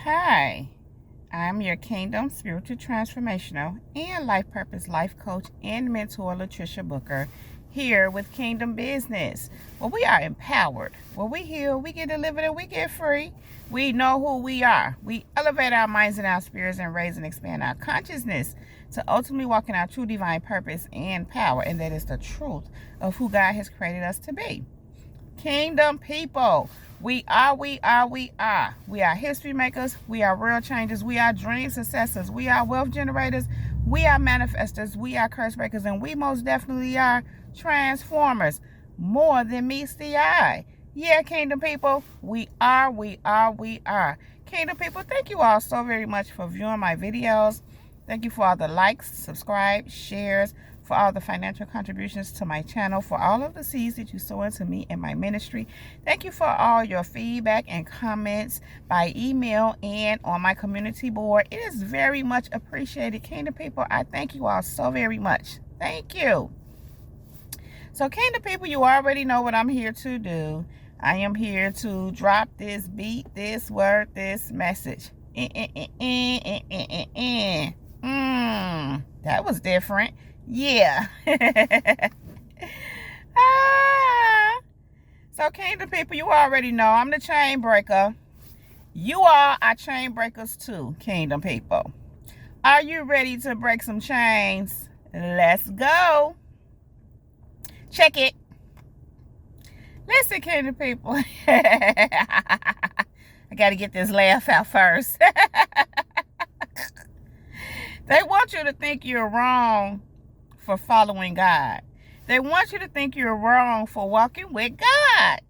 Hi, I'm your Kingdom Spiritual Transformational and Life Purpose Life Coach and Mentor, Latricia Booker, here with Kingdom Business, where we are empowered, where we heal, we get delivered, and we get free. We know who we are. We elevate our minds and our spirits and raise and expand our consciousness to ultimately walk in our true divine purpose and power, and that is the truth of who God has created us to be. Kingdom people, we are history makers, we are real changers, we are dream successors, we are wealth generators, we are manifestors, we are curse breakers, and we most definitely are transformers. More than meets the eye. Yeah, kingdom people, we are. Kingdom people, thank you all so very much for viewing my videos. Thank you for all the likes, subscribe, shares, for all the financial contributions to my channel, for all of the seeds that you sow into me and my ministry. Thank you for all your feedback and comments by email and on my community board. It is very much appreciated. Kingdom people, I thank you all so very much. Thank you. So kingdom people, you already know what I'm here to do. I am here to drop this beat, this word, this message. That was different. Yeah. So kingdom people, you already know I'm the chain breaker. You all are chain breakers too, kingdom people. Are you ready to break some chains? Let's go. Check it. Listen, kingdom people. I got to get this laugh out first. They want you to think you're wrong for following God. They want you to think you're wrong for walking with God.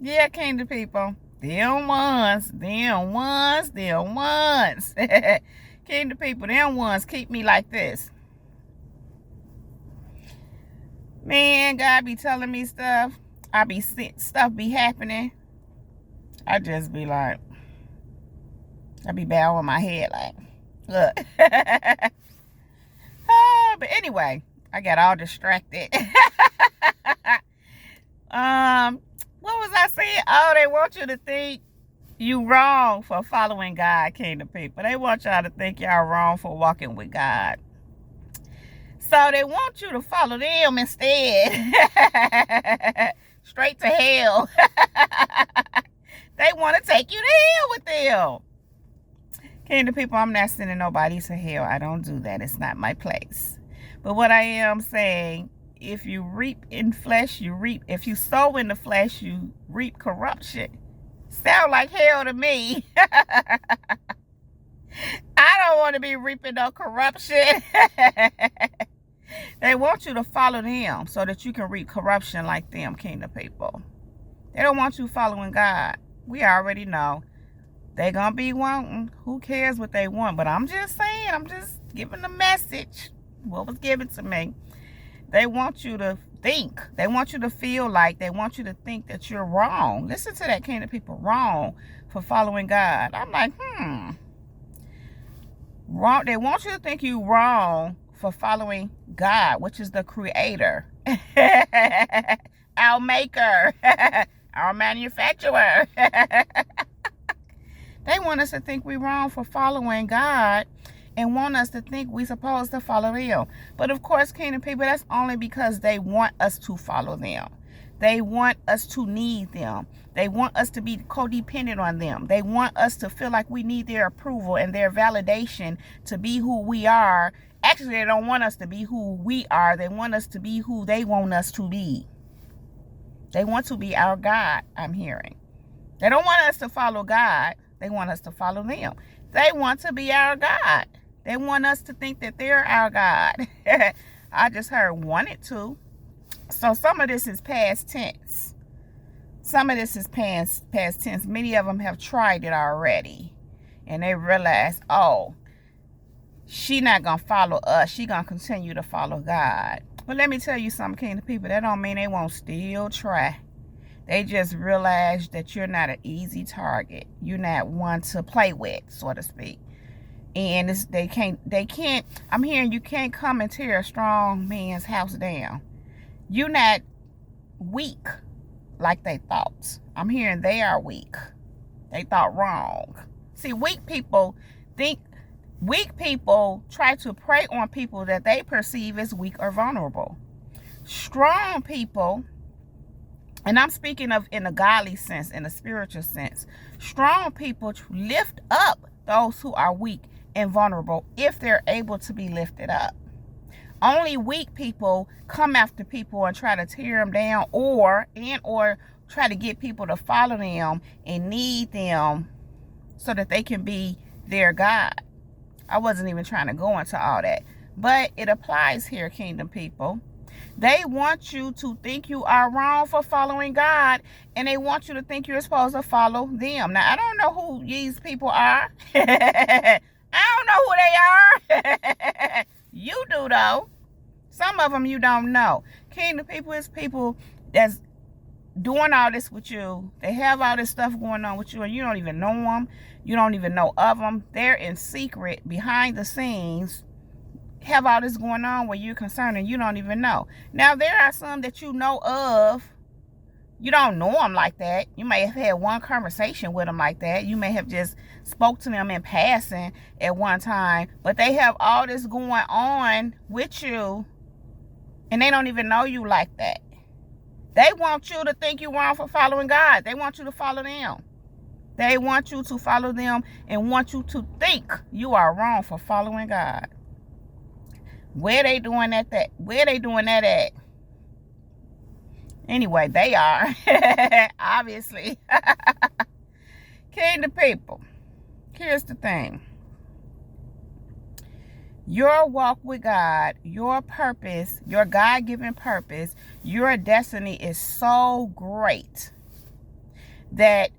Yeah, kingdom people. Them ones. Kingdom people, them ones keep me like this. Man, God be telling me stuff. Stuff be happening. I just be like, I be bowing my head like, look. But anyway, I got all distracted. What was I saying? Oh, they want you to think you wrong for following God, kingdom people. They want y'all to think y'all wrong for walking with God. So they want you to follow them instead. Straight to hell. They want to take you to hell with them. Kingdom people, I'm not sending nobody to hell. I don't do that. It's not my place. But what I am saying, if you reap in flesh, you reap. If you sow in the flesh, you reap corruption. Sound like hell to me. I don't want to be reaping no corruption. They want you to follow them so that you can reap corruption like them, kingdom people. They don't want you following God. We already know. They gonna be wanting. Who cares what they want? But I'm just saying, I'm just giving the message. What was given to me. They want you to think. They want you to feel like. They want you to think that you're wrong. Listen to that, kingdom people. Wrong for following God. I'm like, wrong. They want you to think you wrong for following God, which is the creator. Our maker. Our manufacturer. They want us to think we're wrong for following God and want us to think we're supposed to follow them. But of course, kingdom people, that's only because they want us to follow them. They want us to need them. They want us to be codependent on them. They want us to feel like we need their approval and their validation to be who we are. Actually, they don't want us to be who we are. They want us to be who they want us to be. They want to be our God, I'm hearing. They don't want us to follow God. They want us to follow them. They want to be our God. They want us to think that they're our God. I just heard wanted to. So some of this is past tense. Some of this is past tense. Many of them have tried it already. And they realize, oh, she not going to follow us. She going to continue to follow God. But let me tell you something, kingdom people. That don't mean they won't still try. They just realize that you're not an easy target. You're not one to play with, so to speak. And they can't, I'm hearing you can't come and tear a strong man's house down. You're not weak like they thought. I'm hearing they are weak. They thought wrong. See, weak people try to prey on people that they perceive as weak or vulnerable. Strong people, and I'm speaking of in a godly sense, in a spiritual sense, strong people lift up those who are weak and vulnerable if they're able to be lifted up. Only weak people come after people and try to tear them down or try to get people to follow them and need them so that they can be their God. I wasn't even trying to go into all that, but it applies here, kingdom people. They want you to think you are wrong for following God, and they want you to think you're supposed to follow them. Now, I don't know who these people are. I don't know who they are. You do, though. Some of them you don't know. Kingdom people is people that's doing all this with you. They have all this stuff going on with you, and you don't even know them. You don't even know of them. They're in secret, behind the scenes, have all this going on where you're concerned and you don't even know. Now, there are some that you know of. You don't know them like that. You may have had one conversation with them like that. You may have just spoke to them in passing at one time, but they have all this going on with you, and they don't even know you like that. They want you to think you're wrong for following God. They want you to follow them. They want you to follow them and want you to think you are wrong for following God. Where they doing that at? Anyway, they are. Obviously. Kingdom people, here's the thing. Your walk with God, your purpose, your God-given purpose, your destiny is so great that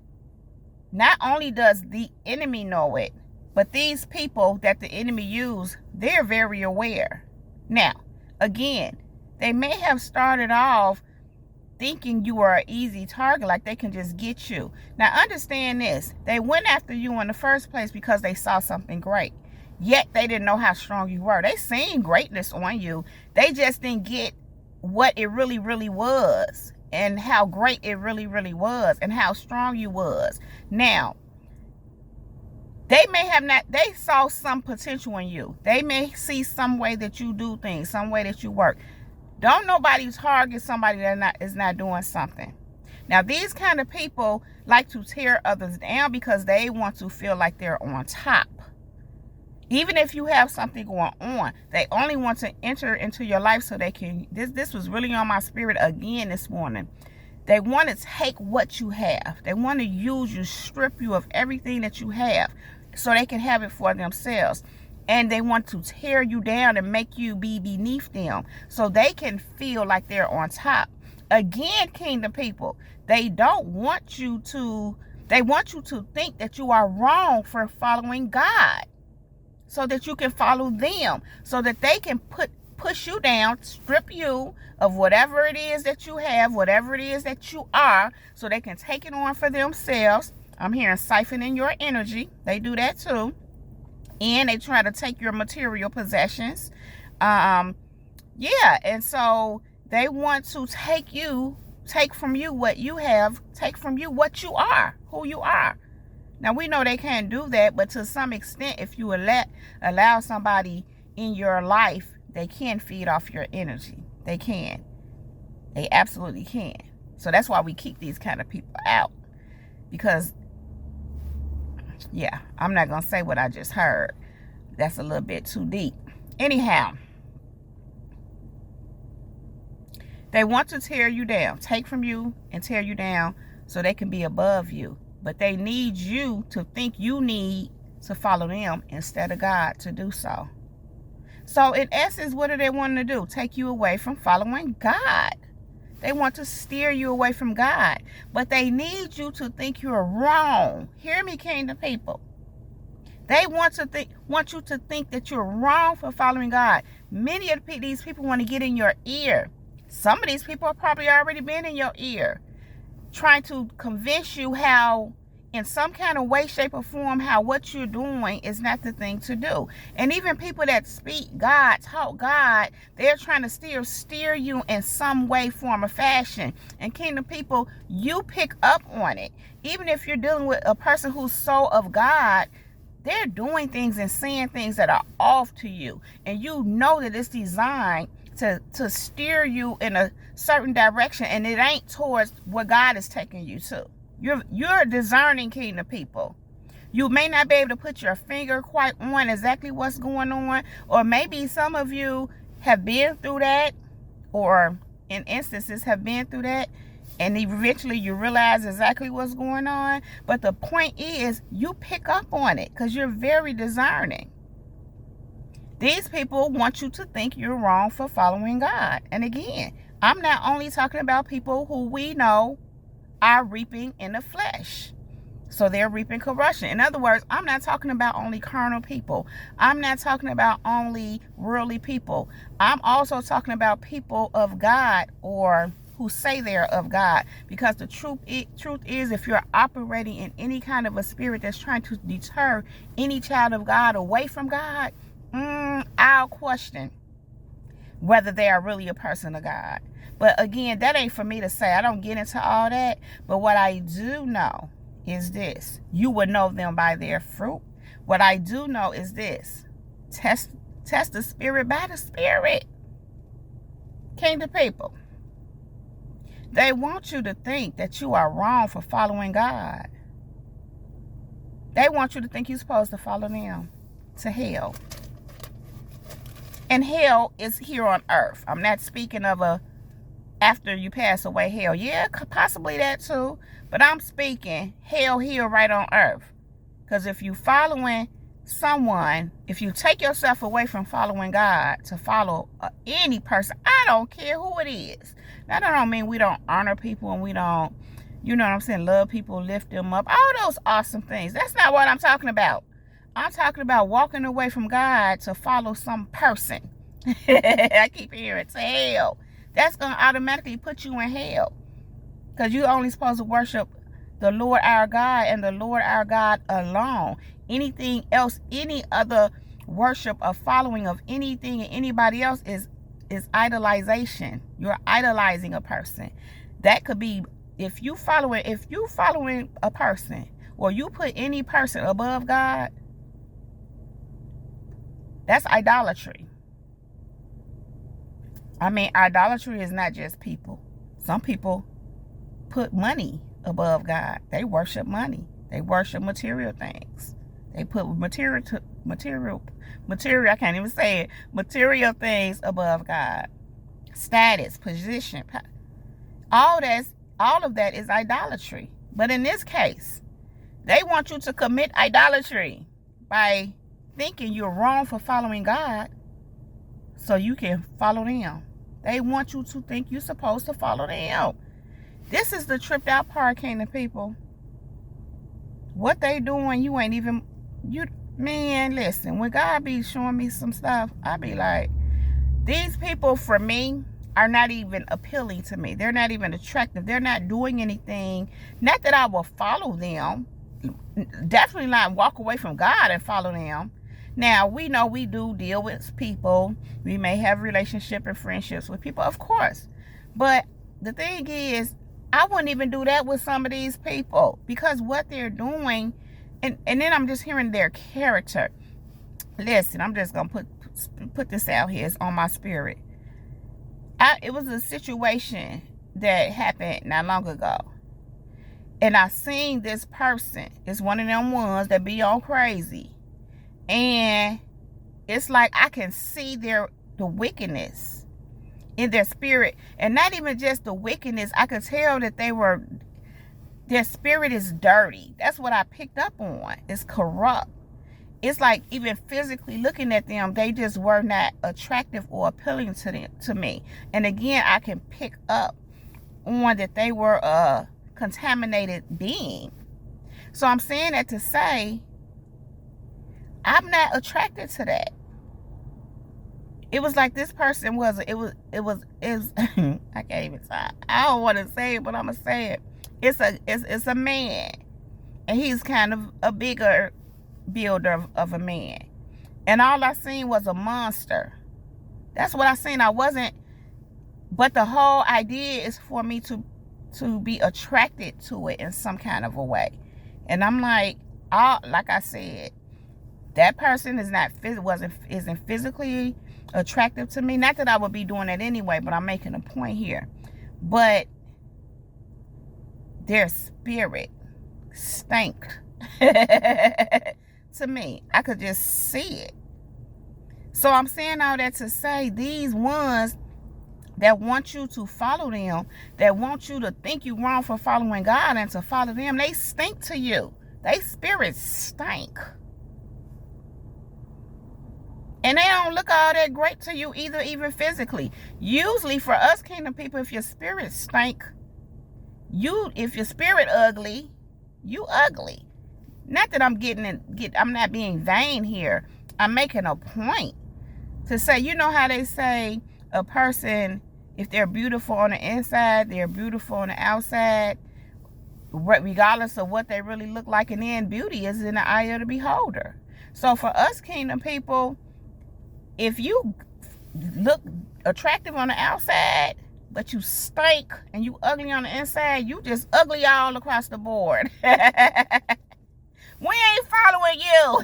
not only does the enemy know it, but these people that the enemy use, they're very aware. Now, again, they may have started off thinking you were an easy target, like they can just get you. Now, understand this. They went after you in the first place because they saw something great. Yet, they didn't know how strong you were. They seen greatness on you. They just didn't get what it really, really was, and how great it really, really was, and how strong you was. Now, they saw some potential in you. They may see some way that you do things, some way that you work. Don't nobody target somebody that is not doing something. Now, these kind of people like to tear others down because they want to feel like they're on top. Even if you have something going on, they only want to enter into your life so they can, this was really on my spirit again this morning. They want to take what you have. They want to use you, strip you of everything that you have so they can have it for themselves. And they want to tear you down and make you be beneath them so they can feel like they're on top. Again, kingdom people, they want you to think that you are wrong for following God so that you can follow them, so that they can push you down, strip you of whatever it is that you have, whatever it is that you are, so they can take it on for themselves. I'm hearing siphoning your energy. They do that too. And they try to take your material possessions. And so they want to take from you what you have, take from you what you are, who you are. Now, we know they can't do that, but to some extent, if you allow somebody in your life, they can feed off your energy. They can. They absolutely can. So that's why we keep these kind of people out. Because, yeah, I'm not going to say what I just heard. That's a little bit too deep. Anyhow, they want to tear you down, take from you and tear you down so they can be above you. But they need you to think you need to follow them instead of God to do so. So in essence, what do they want to do? Take you away from following God. They want to steer you away from God. But they need you to think you're wrong. Hear me, kingdom people. They want you to think that you're wrong for following God. Many of these people want to get in your ear. Some of these people have probably already been in your ear, trying to convince you how in some kind of way, shape, or form how what you're doing is not the thing to do. And even people that speak God, talk God, they're trying to steer you in some way, form, or fashion. And kingdom people, you pick up on it. Even if you're dealing with a person who's so of God, they're doing things and saying things that are off to you. And you know that it's designed to steer you in a certain direction, and it ain't towards where God is taking you to. You're discerning kingdom people. You may not be able to put your finger quite on exactly what's going on, or maybe some of you have been through that, or in instances have been through that, and eventually you realize exactly what's going on. But the point is, you pick up on it because you're very discerning. These people want you to think you're wrong for following God. And again, I'm not only talking about people who we know are reaping in the flesh. So they're reaping corruption. In other words, I'm not talking about only carnal people. I'm not talking about only worldly people. I'm also talking about people of God, or who say they're of God. Because the truth is, if you're operating in any kind of a spirit that's trying to deter any child of God away from God, I'll question whether they are really a person of God. But again, that ain't for me to say. I don't get into all that. But what I do know is this: you would know them by their fruit. What I do know is this: test the spirit by the spirit. Kingdom people, they want you to think that you are wrong for following God. They want you to think you're supposed to follow them to hell. And hell is here on earth. I'm not speaking of a after you pass away hell. Yeah, possibly that too. But I'm speaking hell here right on earth. Because if you following someone, if you take yourself away from following God to follow any person, I don't care who it is. Now, that don't mean we don't honor people and we don't, you know what I'm saying, love people, lift them up, all those awesome things. That's not what I'm talking about. I'm talking about walking away from God to follow some person. I keep hearing, to hell. That's going to automatically put you in hell. Because you're only supposed to worship the Lord our God and the Lord our God alone. Anything else, any other worship or following of anything and anybody else is idolization. You're idolizing a person. That could be, if you following a person, or you put any person above God, that's idolatry. I mean, idolatry is not just people. Some people put money above God. They worship money. They worship material things. They put material, I can't even say it, material things above God. Status, position, all of that is idolatry. But in this case, they want you to commit idolatry by thinking you're wrong for following God so you can follow them. They want you to think you're supposed to follow them. This is the tripped out part, kingdom people. What they doing, you ain't even, man, listen, when God be showing me some stuff, I be like, these people for me are not even appealing to me. They're not even attractive. They're not doing anything. Not that I will follow them. Definitely not walk away from God and follow them. Now, we know we do deal with people. We may have relationship and friendships with people, of course. But the thing is, I wouldn't even do that with some of these people, because what they're doing, and then I'm just hearing their character. Listen, I'm just going to put this out here. It's on my spirit. It was a situation that happened not long ago. And I seen this person. It's one of them ones that be all crazy. And it's like I can see the wickedness in their spirit. And not even just the wickedness. I could tell that their spirit is dirty. That's what I picked up on. It's corrupt. It's like even physically looking at them, they just were not attractive or appealing to me. And again, I can pick up on that they were a contaminated being. So I'm saying that to say, I'm not attracted to that. It was like this person was I can't even talk. I don't want to say it, but I'm gonna say it. It's a man, And he's kind of a bigger builder of a man. And all I seen was a monster. That's what I seen. I wasn't, but the whole idea is for me to be attracted to it in some kind of a way. And I'm like I said, that person isn't physically attractive to me. Not that I would be doing it anyway, but I'm making a point here. But their spirit stank to me. I could just see it. So I'm saying all that to say, these ones that want you to follow them, that want you to think you wrong for following God and to follow them, they stink to you. They spirits stink. And they don't look all that great to you either, even physically. Usually for us kingdom people, if your spirit stink, if your spirit ugly, you ugly. Not that I'm not being vain here. I'm making a point to say, you know how they say a person, if they're beautiful on the inside, they're beautiful on the outside, regardless of what they really look like. And then beauty is in the eye of the beholder. So for us kingdom people, if you look attractive on the outside, but you stink and you ugly on the inside, you just ugly all across the board. We ain't following you.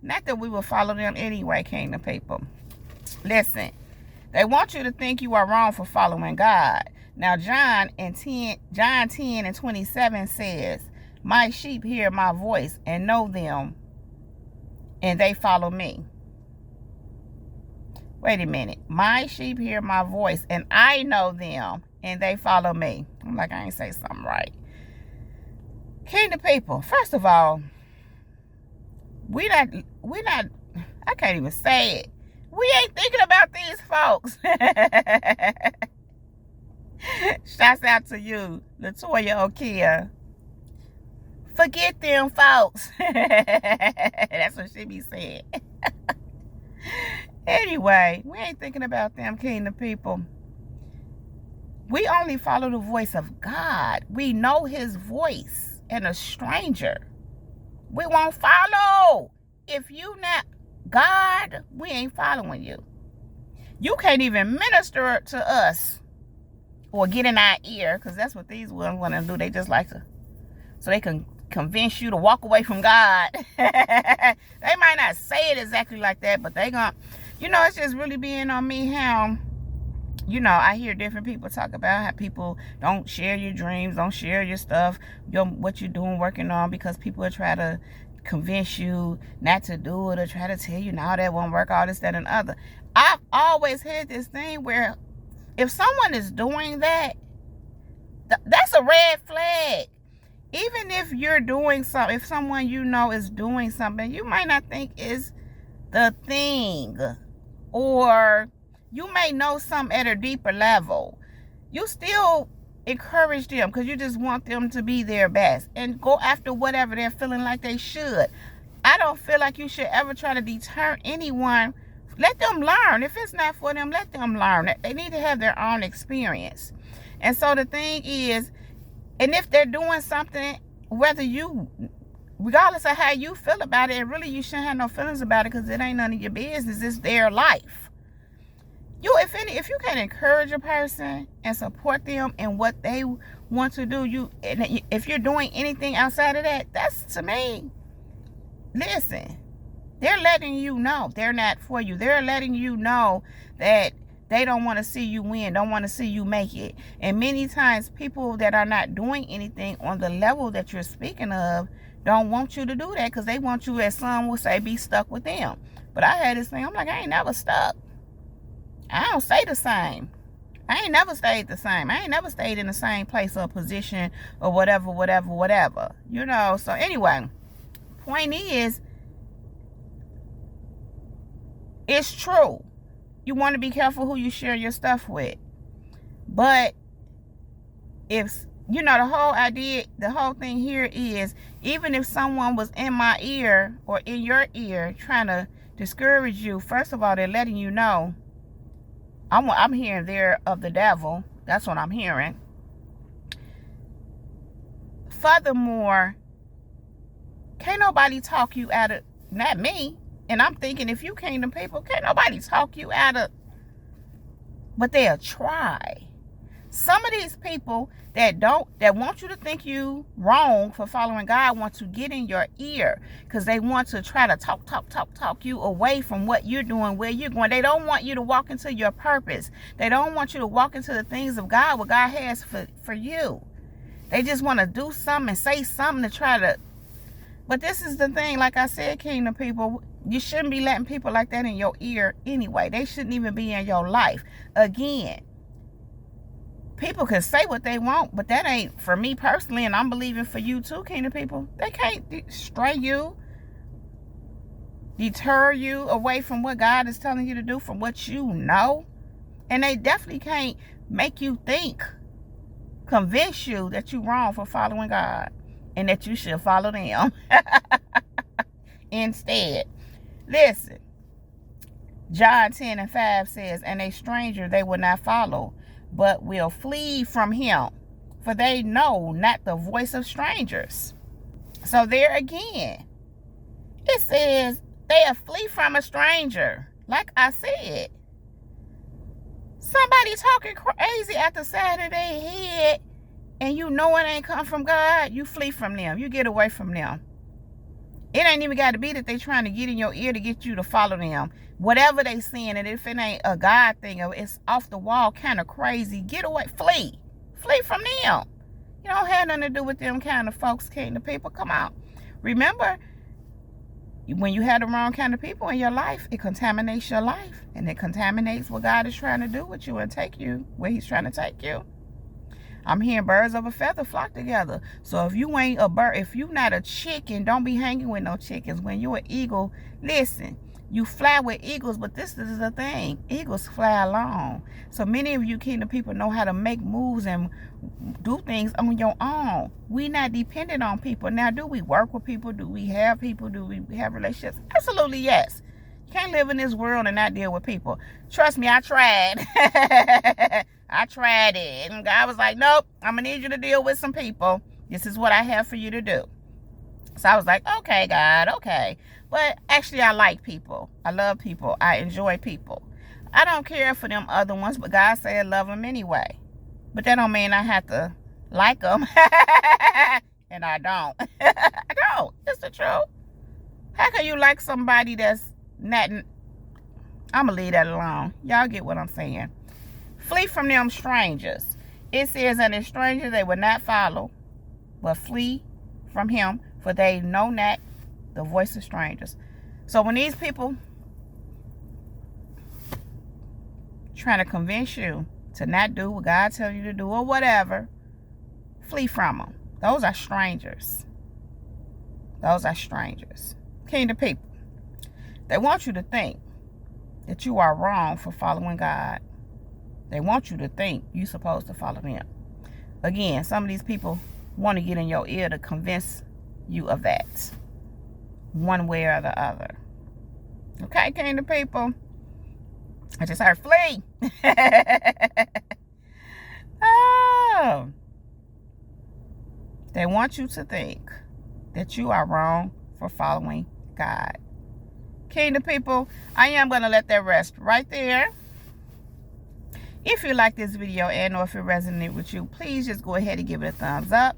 Not that we will follow them anyway, kingdom people. Listen, they want you to think you are wrong for following God. Now, John 10:27 says, my sheep hear my voice and know them, and they follow me. Wait a minute. My sheep hear my voice, and I know them, and they follow me. I'm like, I ain't say something right. Kingdom people, first of all, we not, I can't even say it. We ain't thinking about these folks. Shouts out to you, Latoya Okia. Forget them folks. That's what she be saying. Anyway, we ain't thinking about them kingdom people. We only follow the voice of God. We know his voice. And a stranger, we won't follow. If you not God, we ain't following you. You can't even minister to us or get in our ear, because that's what these ones want to do. They just like to, so they can convince you to walk away from God. They might not say it exactly like that, but they gonna, it's just really being on me how, I hear different people talk about how people don't share your dreams, don't share your stuff, what you're doing, working on, because people will try to convince you not to do it or try to tell you, no, that won't work, all this, that, and other. I've always had this thing where if someone is doing that, that's a red flag. Even if you're doing something, if someone is doing something you might not think is the thing, or you may know something at a deeper level, you still encourage them because you just want them to be their best and go after whatever they're feeling like they should. I don't feel like you should ever try to deter anyone. Let them learn. If it's not for them, let them learn. They need to have their own experience. And so the thing is, and if they're doing something, regardless of how you feel about it, really you shouldn't have no feelings about it because it ain't none of your business. It's their life. If you can encourage a person and support them in what they want to do, if you're doing anything outside of that, that's, to me, listen, they're letting you know they're not for you. They're letting you know that they don't want to see you win, don't want to see you make it. And many times people that are not doing anything on the level that you're speaking of don't want you to do that because they want you, as some will say, be stuck with them. But I had this thing, I'm like, I ain't never stuck. I don't stay the same. I ain't never stayed the same. I ain't never stayed in the same place or position or whatever. So anyway, point is, it's true. You want to be careful who you share your stuff with. But if, the whole idea, the whole thing here is, even if someone was in my ear or in your ear trying to discourage you, first of all, they're letting you know, I'm hearing they're of the devil. That's what I'm hearing. furthermore, can't nobody talk you out of, not me. And I'm thinking, if you kingdom people, can't nobody talk you out of, but they'll try. Some of these people that want you to think you wrong for following God want to get in your ear because they want to try to talk you away from what you're doing, where you're going. They don't want you to walk into your purpose. They don't want you to walk into the things of God, what God has for you. They just want to do something and say something to try to. But this is the thing, like I said, kingdom people, you shouldn't be letting people like that in your ear anyway. They shouldn't even be in your life. Again, people can say what they want, but that ain't for me personally, and I'm believing for you too, kingdom people. They can't stray you, deter you away from what God is telling you to do, from what you know. And they definitely can't make you think, convince you that you're wrong for following God and that you should follow them instead. Listen, John 10:5 says, and a stranger they will not follow, but will flee from him, for they know not the voice of strangers. So there again, it says they'll flee from a stranger. Like I said, somebody talking crazy at the side of their head, and you know it ain't come from God, you flee from them. You get away from them. It ain't even got to be that they trying to get in your ear to get you to follow them. Whatever they saying, and if it ain't a God thing, or it's off the wall, kind of crazy, get away, flee. Flee from them. You don't have nothing to do with them kind of folks, kingdom people. Come on. Remember, when you have the wrong kind of people in your life, it contaminates your life. And it contaminates what God is trying to do with you and take you where he's trying to take you. I'm hearing birds of a feather flock together. So if you ain't a bird, if you not a chicken, don't be hanging with no chickens. When you an eagle, listen, you fly with eagles, but this is the thing. Eagles fly alone. So many of you kingdom people know how to make moves and do things on your own. We not dependent on people. Now, do we work with people? Do we have people? Do we have relationships? Absolutely, yes. You can't live in this world and not deal with people. Trust me, I tried. I tried it. And God was like, nope, I'm going to need you to deal with some people. This is what I have for you to do. So I was like, okay, God, okay. But actually, I like people. I love people. I enjoy people. I don't care for them other ones, but God said love them anyway. But that don't mean I have to like them. And I don't. I don't. It's the truth. How can you like somebody that's not... I'm going to leave that alone. Y'all get what I'm saying. Flee from them strangers. It says, and a stranger they will not follow, but flee from him, for they know not the voice of strangers. So when these people trying to convince you to not do what God tells you to do or whatever, flee from them. Those are strangers. Those are strangers. Kingdom people. They want you to think that you are wrong for following God. They want you to think you're supposed to follow them. Again, some of these people want to get in your ear to convince you of that, one way or the other. Okay, kingdom people. I just heard flee. Oh. They want you to think that you are wrong for following God. Kingdom people, I am going to let that rest right there. If you like this video and or if it resonated with you, please just go ahead and give it a thumbs up.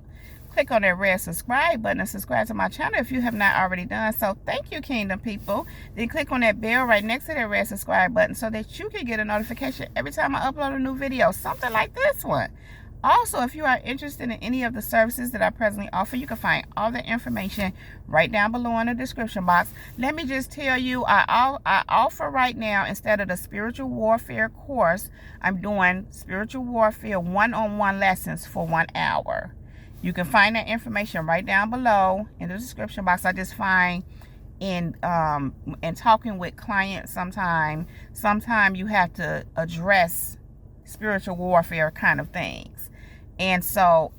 Click on that red subscribe button and subscribe to my channel if you have not already done so. Thank you, kingdom people. Then click on that bell right next to that red subscribe button so that you can get a notification every time I upload a new video, something like this one. Also, if you are interested in any of the services that I presently offer, you can find all the information right down below in the description box. Let me just tell you, I offer right now, instead of the spiritual warfare course, I'm doing spiritual warfare one-on-one lessons for 1 hour. You can find that information right down below in the description box. I just find in talking with clients sometime you have to address spiritual warfare kind of things. And so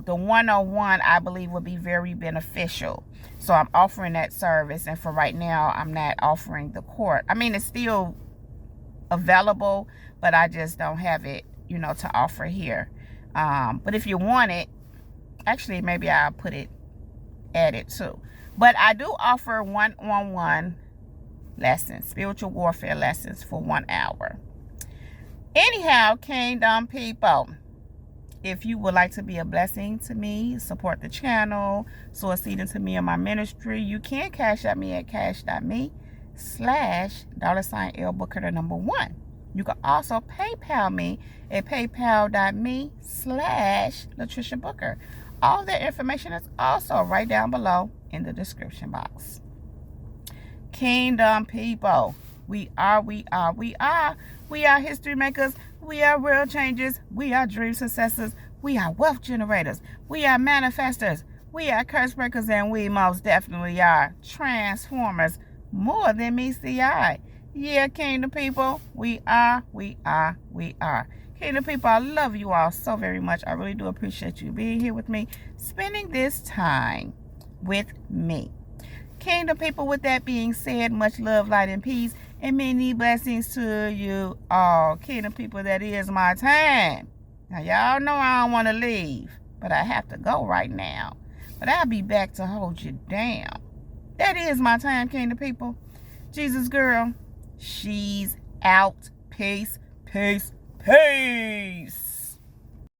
the one-on-one, I believe, would be very beneficial. So I'm offering that service. And for right now, I'm not offering the course. I mean, it's still available, but I just don't have it, to offer here. But if you want it, Actually, maybe I'll put it added too. But I do offer one-on-one lessons, spiritual warfare lessons for 1 hour. Anyhow, Kingdom people, if you would like to be a blessing to me, support the channel, sow a seed into me and my ministry, you can cash at me at cash.me/$L Booker1. You can also PayPal me at paypal.me/Latricia Booker. All that information is also right down below in the description box. Kingdom people, we are history makers. We are world changers. We are dream successors. We are wealth generators. We are manifestors. We are curse breakers, and we most definitely are transformers. More than meets the eye. Yeah, Kingdom people, we are. Kingdom people, I love you all so very much. I really do appreciate you being here with me, spending this time with me. Kingdom people, with that being said, much love, light, and peace, and many blessings to you all. Kingdom people, that is my time. Now, y'all know I don't want to leave, but I have to go right now. But I'll be back to hold you down. That is my time, Kingdom people. Jesus girl, she's out. Peace, peace, peace.